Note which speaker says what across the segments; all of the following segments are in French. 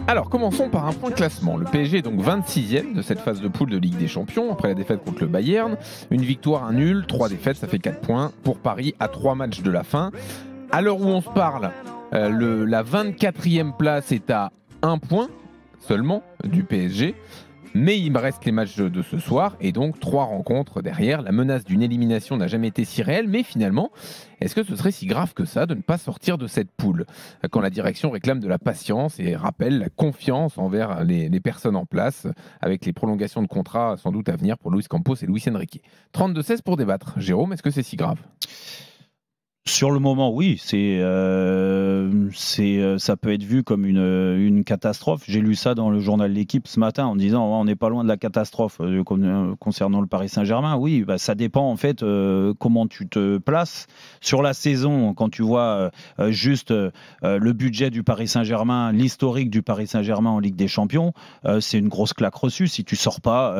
Speaker 1: Alors, commençons par un point classement. Le PSG est donc 26e de cette phase de poule de Ligue des Champions, après la défaite contre le Bayern. Une victoire, un nul, 3 défaites, ça fait 4 points pour Paris à 3 matchs de la fin. À l'heure où on se parle, la 24e place est à 1 point seulement du PSG. Mais il me reste les matchs de ce soir et donc 3 rencontres derrière. La menace d'une élimination n'a jamais été si réelle, mais finalement, est-ce que ce serait si grave que ça de ne pas sortir de cette poule quand la direction réclame de la patience et rappelle la confiance envers les personnes en place avec les prolongations de contrats sans doute à venir pour Luis Campos et Luis Enrique. 32-16 pour débattre. Jérôme, est-ce que c'est si grave ?
Speaker 2: Sur le moment, oui, ça peut être vu comme une catastrophe. J'ai lu ça dans le journal L'Équipe ce matin en disant on n'est pas loin de la catastrophe concernant le Paris Saint-Germain. Oui, ça dépend en fait comment tu te places sur la saison. Quand tu vois juste le budget du Paris Saint-Germain, l'historique du Paris Saint-Germain en Ligue des Champions, c'est une grosse claque reçue si tu sors pas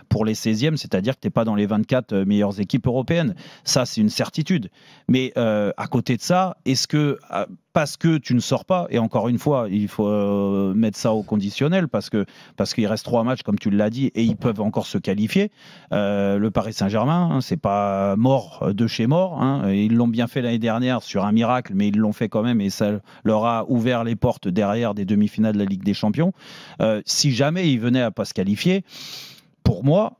Speaker 2: pour les 16e, c'est-à-dire que tu n'es pas dans les 24 meilleures équipes européennes. Ça, c'est une certitude. Mais à côté de ça, est-ce que parce que tu ne sors pas, et encore une fois, il faut mettre ça au conditionnel parce qu'il reste 3 matchs, comme tu l'as dit, et ils peuvent encore se qualifier. Le Paris Saint-Germain, c'est pas mort de chez mort. Ils l'ont bien fait l'année dernière sur un miracle, mais ils l'ont fait quand même, et ça leur a ouvert les portes derrière des demi-finales de la Ligue des Champions. Si jamais ils venaient à pas se qualifier, pour moi,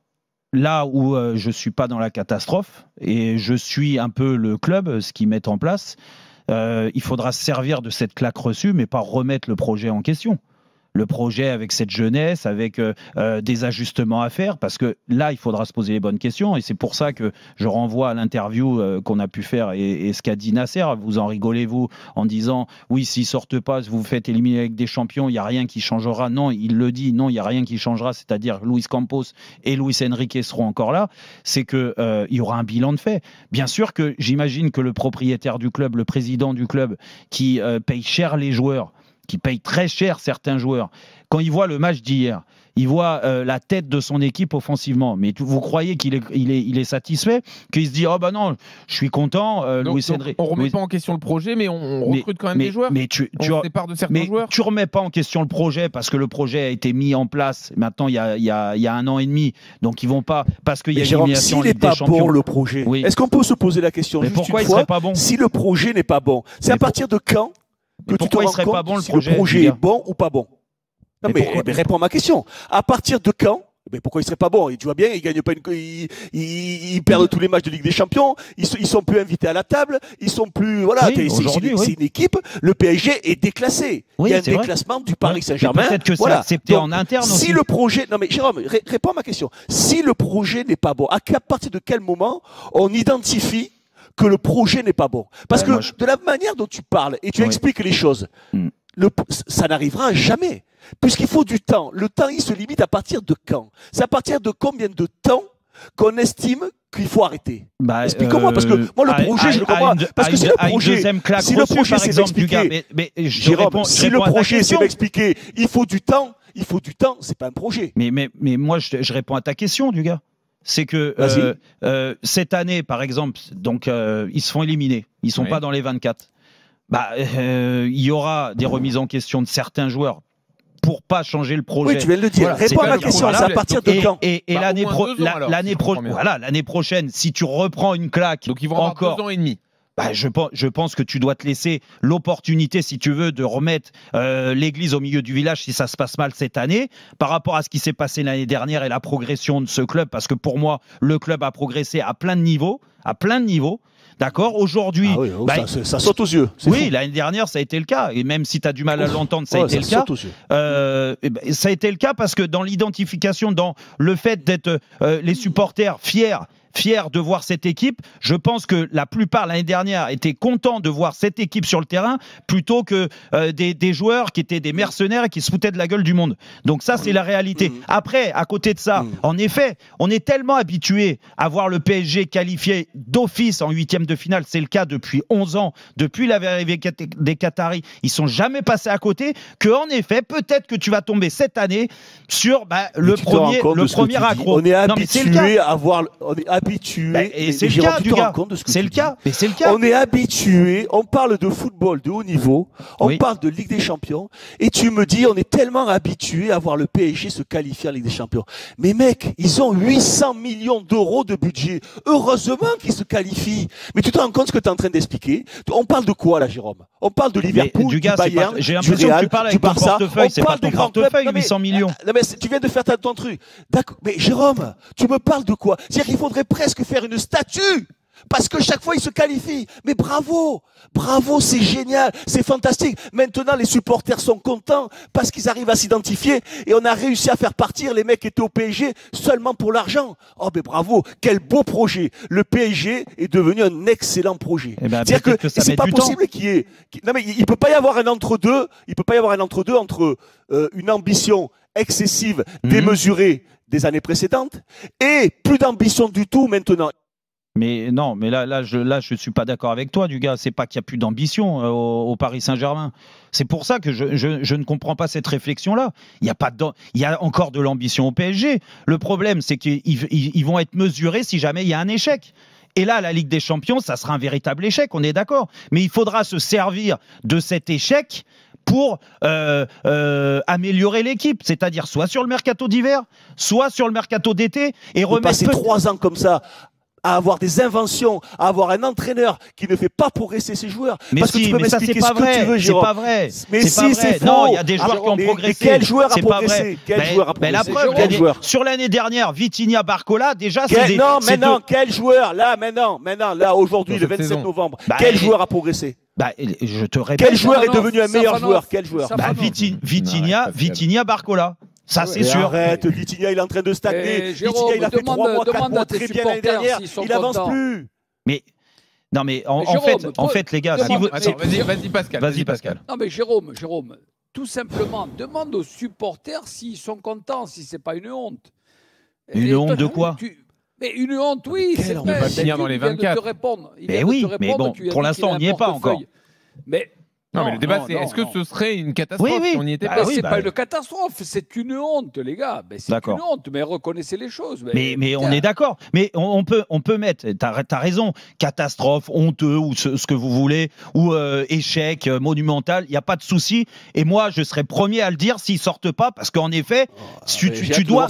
Speaker 2: là où je ne suis pas dans la catastrophe et je suis un peu le club, ce qu'ils mettent en place, il faudra se servir de cette claque reçue, mais pas remettre le projet en question. Le projet avec cette jeunesse, avec des ajustements à faire, parce que là, il faudra se poser les bonnes questions. Et c'est pour ça que je renvoie à l'interview qu'on a pu faire et ce qu'a dit Nasser. Vous en rigolez, vous, en disant oui, s'ils ne sortent pas, vous vous faites éliminer avec des champions, il n'y a rien qui changera. Non, il le dit, non, il n'y a rien qui changera. C'est-à-dire Luis Campos et Luis Enrique seront encore là. C'est qu'il y aura un bilan de fait. Bien sûr que j'imagine que le propriétaire du club, le président du club, qui paye cher les joueurs, qui paye très cher certains joueurs, quand il voit le match d'hier, il voit la tête de son équipe offensivement. Mais vous croyez qu'il est satisfait, qu'il se dit oh bah non, je suis content.
Speaker 1: Donc, on remet pas en question le projet, mais on recrute quand même des joueurs.
Speaker 2: Mais tu
Speaker 1: se sépare de certains joueurs.
Speaker 2: Tu remets pas en question le projet parce que le projet a été mis en place maintenant il y a 1 an et demi. Donc ils vont pas parce qu'il y a une élimination en Ligue des Champions.
Speaker 3: S'il n'est pas bon le projet, est-ce qu'on peut se poser la question
Speaker 2: mais
Speaker 3: juste
Speaker 2: pourquoi
Speaker 3: une
Speaker 2: il serait
Speaker 3: fois,
Speaker 2: pas bon
Speaker 3: si le projet n'est pas bon? C'est à partir de quand que tu te rends compte pas bon, si le projet est bon ou pas bon? Non, mais réponds à ma question. À partir de quand? Mais pourquoi il serait pas bon? Tu vois bien, ils gagnent pas ils perdent tous les matchs de Ligue des Champions. Ils sont plus invités à la table. Ils sont plus, voilà.
Speaker 2: Oui,
Speaker 3: c'est une équipe. Le PSG est déclassé.
Speaker 2: Oui,
Speaker 3: il y a un déclassement du Paris Saint-Germain.
Speaker 2: Peut-être que c'est accepté en interne aussi.
Speaker 3: Si le projet, non mais Jérôme, réponds à ma question. Si le projet n'est pas bon, à partir de quel moment on identifie que le projet n'est pas bon? Parce que de la manière dont tu parles et tu expliques les choses, ça n'arrivera jamais. Puisqu'il faut du temps. Le temps, il se limite à partir de quand? C'est à partir de combien de temps qu'on estime qu'il faut arrêter? Explique-moi, parce que moi, le projet, je le comprends. Parce que si le projet, c'est m'expliquer, Jérôme, si le projet, c'est m'expliquer, il faut du temps, c'est pas un projet.
Speaker 2: Mais moi, je réponds à ta question, du gars. C'est que cette année, par exemple, donc ils se font éliminer. Ils ne sont pas dans les 24. Il y aura des remises en question de certains joueurs pour pas changer le projet.
Speaker 3: Oui, tu viens de le dire. Réponds à ma question, c'est à partir de quand?
Speaker 2: Et l'année prochaine, si tu reprends une claque,
Speaker 1: donc ils vont avoir 2 ans et demi.
Speaker 2: Je pense que tu dois te laisser l'opportunité, si tu veux, de remettre l'église au milieu du village si ça se passe mal cette année, par rapport à ce qui s'est passé l'année dernière et la progression de ce club, parce que pour moi, le club a progressé à plein de niveaux, D'accord, aujourd'hui,
Speaker 3: ça saute aux yeux.
Speaker 2: Oui, l'année dernière, ça a été le cas. Et même si tu as du mal à l'entendre, ça a été le cas. Ça a été le cas parce que dans l'identification, dans le fait d'être les supporters fiers de voir cette équipe, je pense que la plupart l'année dernière étaient contents de voir cette équipe sur le terrain plutôt que des joueurs qui étaient des mercenaires et qui se foutaient de la gueule du monde. Donc ça, c'est la réalité. Après, à côté de ça, en effet, on est tellement habitué à voir le PSG qualifié d'office en 8e de finale. C'est le cas depuis 11 ans, depuis l'arrivée des Qataris. Ils sont jamais passés à côté. Que en effet, peut-être que tu vas tomber cette année sur le premier accro.
Speaker 3: On est habitué à voir habitué.
Speaker 2: Et c'est le cas, du gars. C'est le cas. Mais c'est le cas.
Speaker 3: On est habitué. On parle de football de haut niveau. On parle de Ligue des Champions. Et tu me dis, on est tellement habitué à voir le PSG se qualifier en Ligue des Champions. Mais mec, ils ont 800 millions d'euros de budget. Heureusement qu'ils se qualifient. Mais tu te rends compte ce que tu es en train d'expliquer? On parle de quoi là, Jérôme? On parle de Liverpool, du Bayern,
Speaker 2: j'ai l'impression que tu parles avec ton portefeuille. C'est pas ton portefeuille, 800 millions.
Speaker 3: Non mais tu viens de faire ton truc. D'accord. Mais Jérôme, tu me parles de quoi? C'est-à-dire qu'il faudrait presque faire une statue. Parce que chaque fois, ils se qualifient. Mais bravo! Bravo, c'est génial, c'est fantastique. Maintenant, les supporters sont contents parce qu'ils arrivent à s'identifier et on a réussi à faire partir les mecs qui étaient au PSG seulement pour l'argent. Oh, mais bravo, quel beau projet. Le PSG est devenu un excellent projet. C'est-à-dire que c'est pas possible qu'il y ait... Non, mais il peut pas y avoir un entre-deux. Il peut pas y avoir un entre-deux entre une ambition excessive, démesurée des années précédentes et plus d'ambition du tout maintenant.
Speaker 2: Mais non, mais là, je suis pas d'accord avec toi, du gars. C'est pas qu'il y a plus d'ambition au Paris Saint-Germain. C'est pour ça que je ne comprends pas cette réflexion-là. Il y a encore de l'ambition au PSG. Le problème, c'est qu'ils vont être mesurés si jamais il y a un échec. Et là, la Ligue des Champions, ça sera un véritable échec, on est d'accord. Mais il faudra se servir de cet échec pour améliorer l'équipe. C'est-à-dire soit sur le mercato d'hiver, soit sur le mercato d'été. Et remettre
Speaker 3: passer 3 ans comme ça à avoir des inventions, à avoir un entraîneur qui ne fait pas progresser ses joueurs.
Speaker 2: Mais
Speaker 3: parce que tu peux m'expliquer ce que tu veux, Jérôme.
Speaker 2: C'est pas vrai.
Speaker 3: Mais si, c'est faux.
Speaker 2: Non, il y a des joueurs qui ont progressé.
Speaker 3: Mais quel joueur a progressé? Quel joueur a progressé?
Speaker 2: La preuve, sur l'année dernière, Vitinha, Barcola, déjà, c'est
Speaker 3: non, maintenant, quel joueur? Là, maintenant, là, aujourd'hui, le 27 novembre, quel joueur a progressé?
Speaker 2: Je te répète.
Speaker 3: Quel joueur est devenu un meilleur joueur? Quel joueur?
Speaker 2: Vitinha, Barcola. Ça, c'est sûr.
Speaker 3: Arrête, Vitinha, il est en train de stagner. Vitinha, il a fait 3 mois, 4 mois très bien l'année dernière. Il n'avance plus.
Speaker 2: Mais non, mais en fait, les gars, si vous...
Speaker 1: Vas-y, Pascal.
Speaker 2: Vas-y, Pascal.
Speaker 4: Non, mais Jérôme, tout simplement, demande aux supporters s'ils sont contents, si c'est pas une honte.
Speaker 2: Une honte de quoi?
Speaker 4: Mais une honte, oui, c'est vrai.
Speaker 1: Il va finir dans les 24.
Speaker 2: Mais oui, mais bon, pour l'instant, on n'y est pas encore.
Speaker 1: Non, mais le débat, c'est est-ce que ce serait une catastrophe si on n'y était pas?
Speaker 4: C'est pas une catastrophe, c'est une honte, les gars. C'est une honte, mais reconnaissez les choses.
Speaker 2: Mais on est d'accord. Mais on peut mettre, t'as raison, catastrophe, honteux, ou ce que vous voulez, ou échec monumental, il n'y a pas de souci. Et moi, je serais premier à le dire s'ils sortent pas, parce qu'en effet, tu dois...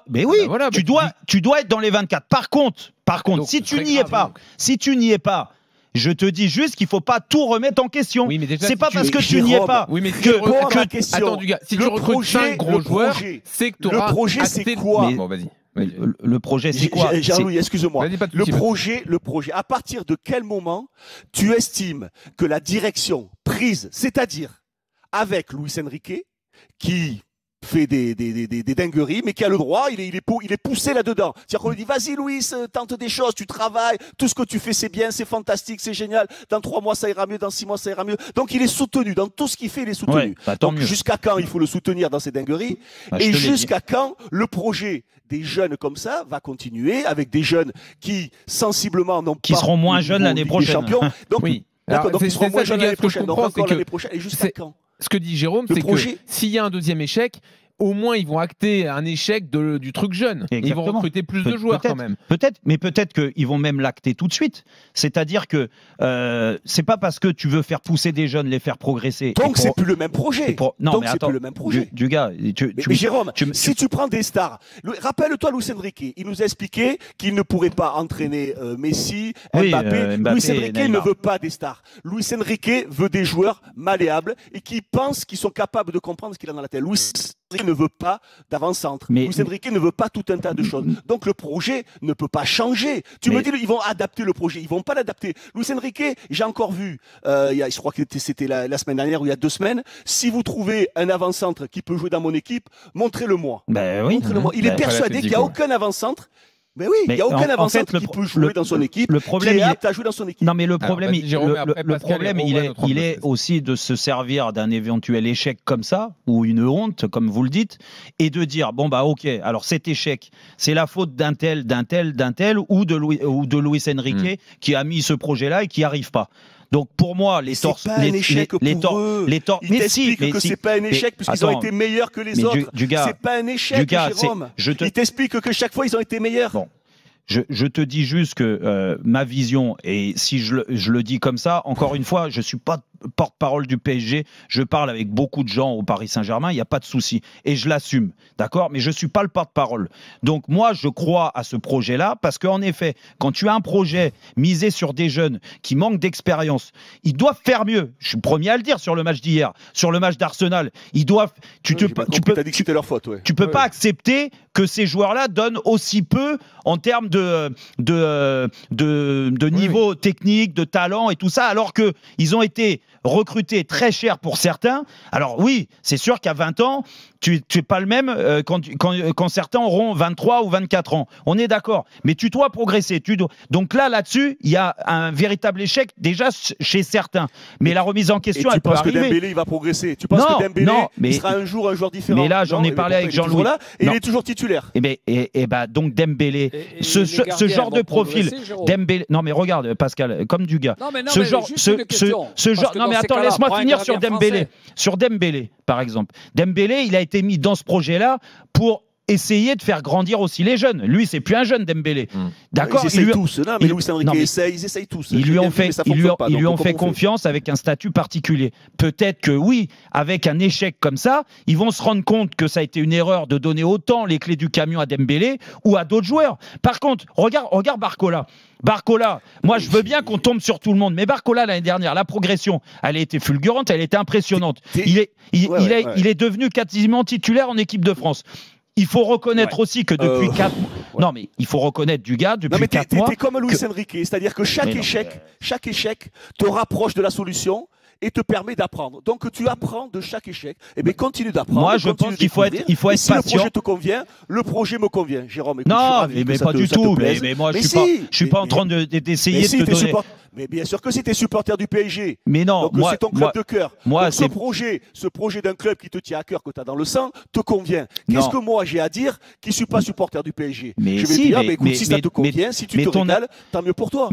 Speaker 2: Mais oui, tu dois être dans les 24. Par contre, donc, si tu n'y es pas, je te dis juste qu'il ne faut pas tout remettre en question. Oui, c'est pas parce que tu n'y es pas.
Speaker 1: Oui, mais attends, du gars, si tu recrutes 5 gros joueurs, c'est que tu auras.
Speaker 3: Le projet, c'est quoi?
Speaker 1: Bon, vas-y.
Speaker 2: Le projet, c'est quoi?
Speaker 3: Jean-Louis, excuse-moi. Le projet, à partir de quel moment tu estimes que la direction prise, c'est-à-dire avec Luis Enrique, qui fait des dingueries, mais qui a le droit, il est poussé là-dedans. C'est-à-dire qu'on lui dit, vas-y Louis, tente des choses, tu travailles, tout ce que tu fais c'est bien, c'est fantastique, c'est génial, dans 3 mois ça ira mieux, dans 6 mois ça ira mieux. Donc il est soutenu, dans tout ce qu'il fait il est soutenu. Donc jusqu'à quand il faut le soutenir dans ses dingueries? Et jusqu'à quand le projet des jeunes comme ça va continuer, avec des jeunes qui sensiblement n'ont pas...
Speaker 2: Qui seront moins jeunes l'année prochaine.
Speaker 3: Donc, d'accord, donc ils seront moins jeunes l'année prochaine. Donc encore l'année prochaine. Et jusqu'à quand?
Speaker 1: Ce que dit Jérôme, c'est que s'il y a un deuxième échec, au moins ils vont acter un échec du truc jeune. Exactement. Ils vont recruter plus de joueurs quand même.
Speaker 2: Peut-être qu'ils vont même l'acter tout de suite. C'est-à-dire que c'est pas parce que tu veux faire pousser des jeunes, les faire progresser.
Speaker 3: Donc c'est plus le même projet.
Speaker 2: Non, mais
Speaker 3: c'est
Speaker 2: attends,
Speaker 3: plus le même projet.
Speaker 2: Du gars,
Speaker 3: mais Jérôme, si tu prends des stars, rappelle-toi Luis Enrique, il nous a expliqué qu'il ne pourrait pas entraîner Messi, Mbappé. Luis Enrique ne veut pas des stars. Luis Enrique veut des joueurs malléables et qui pensent qu'ils sont capables de comprendre ce qu'il a dans la tête. Luis Enrique ne veut pas d'avant-centre. Luis Enrique ne veut pas tout un tas de choses. Donc le projet ne peut pas changer. Tu me dis, ils vont adapter le projet. Ils vont pas l'adapter. Luis Enrique, j'ai encore vu, je crois que c'était la semaine dernière ou il y a 2 semaines, si vous trouvez un avant-centre qui peut jouer dans mon équipe, montrez-le-moi. Montrez-le-moi. Il est persuadé qu'il n'y a aucun avant-centre. Mais oui, il n'y a aucun avant-centre qui peut jouer dans son équipe.
Speaker 2: Le problème,
Speaker 3: qui est apte à jouer dans son équipe.
Speaker 2: Non, mais le problème, il est aussi de se servir d'un éventuel échec comme ça, ou une honte, comme vous le dites, et de dire, bon bah ok, alors cet échec, c'est la faute d'un tel, ou de Luis Enrique qui a mis ce projet-là et qui n'y arrive pas. Donc pour moi, les torts,
Speaker 3: c'est pas un échec pour eux. Ils t'expliquent que c'est pas un échec puisqu'ils ont été meilleurs que les autres. C'est pas un échec, Jérôme. Ils t'expliquent que chaque fois ils ont été meilleurs.
Speaker 2: Bon. Je te dis juste que ma vision, et si je le dis comme ça, encore une fois, je ne suis pas porte-parole du PSG, je parle avec beaucoup de gens au Paris Saint-Germain, il n'y a pas de souci. Et je l'assume, d'accord? Mais je ne suis pas le porte-parole. Donc moi, je crois à ce projet-là, parce qu'en effet, quand tu as un projet misé sur des jeunes qui manquent d'expérience, ils doivent faire mieux. Je suis le premier à le dire sur le match d'hier, sur le match d'Arsenal. Ils doivent... Tu peux pas accepter que ces joueurs-là donnent aussi peu en termes de niveau technique, de talent et tout ça, alors qu'ils ont été recrutés très cher pour certains. Alors oui, c'est sûr qu'à 20 ans, tu n'es pas le même quand certains auront 23 ou 24 ans. On est d'accord. Mais tu dois progresser. Donc là-dessus, il y a un véritable échec déjà chez certains. Mais la remise en question, elle peut arriver.
Speaker 3: Tu penses que Dembélé, il va progresser? Tu penses que Dembélé, il sera un jour un joueur différent?
Speaker 2: Mais là, j'en ai parlé avec Jean-Louis.
Speaker 3: Et il est toujours titulaire.
Speaker 2: Donc Dembélé, ce genre de profil, Dembélé. Non mais regarde Pascal, comme du gars. Ce genre, non mais attends, laisse-moi finir sur Dembélé. Sur Dembélé, par exemple. Dembélé, il a été mis dans ce projet-là pour essayer de faire grandir aussi les jeunes. Lui, c'est plus un jeune Dembélé.
Speaker 3: D'accord. Ils essayent tous. Non, mais Luis Enrique ils essayent tous.
Speaker 2: Ils lui ont fait confiance avec un statut particulier. Peut-être que oui, avec un échec comme ça, ils vont se rendre compte que ça a été une erreur de donner autant les clés du camion à Dembélé ou à d'autres joueurs. Par contre, regarde Barcola. Barcola, moi je veux bien qu'on tombe sur tout le monde, mais Barcola l'année dernière, la progression, elle a été fulgurante, elle a été impressionnante. Il est devenu quasiment titulaire en équipe de France. Il faut reconnaître aussi que depuis 4 mois... Non, mais il faut reconnaître du gars depuis 4 mois...
Speaker 3: T'es comme Luis Enrique, c'est-à-dire que chaque échec te rapproche de la solution et te permet d'apprendre. Donc tu apprends de chaque échec. Et bien continue d'apprendre.
Speaker 2: Moi, je pense qu'il faut être patient.
Speaker 3: Si le projet te convient, le projet me convient. Jérôme, écoute,
Speaker 2: non, mais pas du tout. Mais moi, je suis pas en train d'essayer de te donner...
Speaker 3: Mais bien sûr que si tu es supporter du PSG.
Speaker 2: Mais non,
Speaker 3: donc c'est ton club de cœur.
Speaker 2: Moi,
Speaker 3: ce projet d'un club qui te tient à cœur, que tu as dans le sang, te convient. Qu'est-ce que moi j'ai à dire qui ne suis pas supporter du PSG?
Speaker 2: Mais
Speaker 3: je vais dire, écoute, si ça te convient, si tu te régales, tant mieux pour toi.